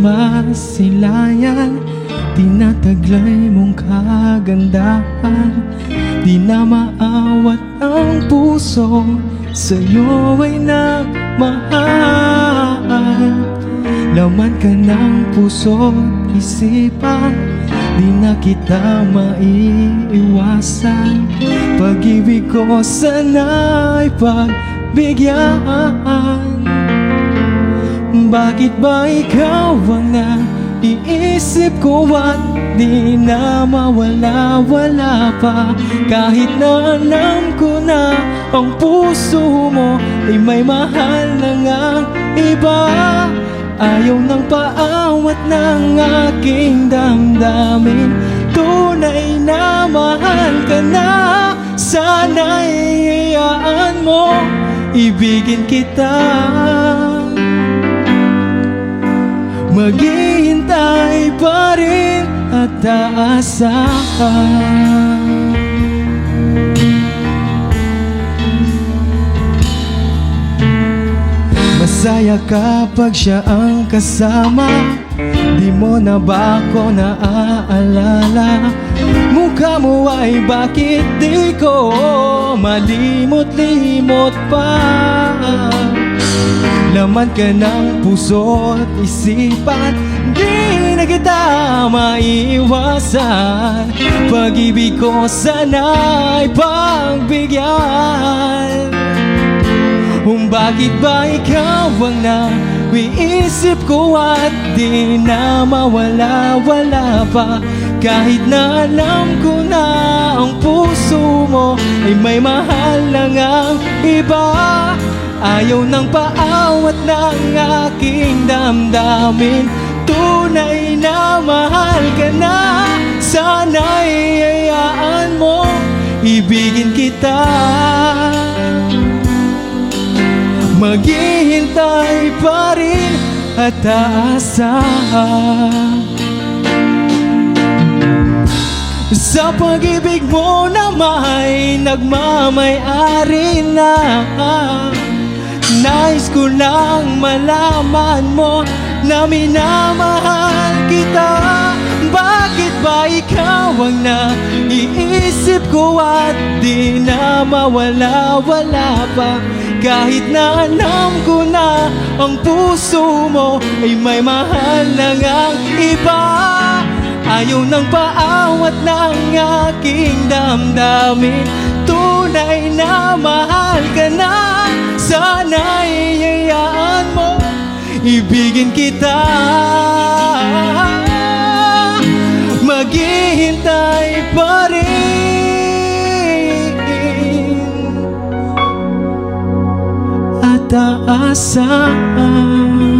masilayan, tinataglay mong kagandahan. Di na maawat ang puso, sa'yo ay nagmahal. Laman ka ng puso't isipan, di na kita maiiwasan. Pag-ibig ko sana'y pagbigyan. Bakit ba ikaw ang naiisip ko at di na mawala-wala pa? Kahit na alam ko na ang puso mo ay may mahal na ngang iba. Ayaw ng paawat ng aking damdamin, tunay na mahal ka na. Sana'y hayaan mo, ibigin kita. Maghihintay pa rin at aasahan. Masaya kapag siya ang kasama, di mo na ba ako naaalala? Mukha mo ay bakit di ko malimot-limot pa? Laman ka ng puso't isipan, di na kita maiiwasan. Pag-ibig ko sana'y pagbigyan. Bakit ba ikaw ang naiisip ko at di na mawala-wala pa? Kahit na alam ko na ang puso mo ay may mahal na ngang iba. Ayaw ng paawat ng aking damdamin, tunay na mahal ka na. Sana'y hayaan mo, ibigin kita. Maghihintay pa rin at aasahan. Sa pag-ibig mo na may nagmamay-ari na, nais ko lang malaman mo na minamahal kita. Bakit ba ikaw ang naiisip ko at di na mawala-wala pa? Kahit na alam ko na ang puso mo ay may mahal na ngang iba. Ayaw ng paawat ng aking damdamin, tunay na mahal ka na. Sana'y hayaan mo, ibigin kita. Maghihintay pa rin at aasahan.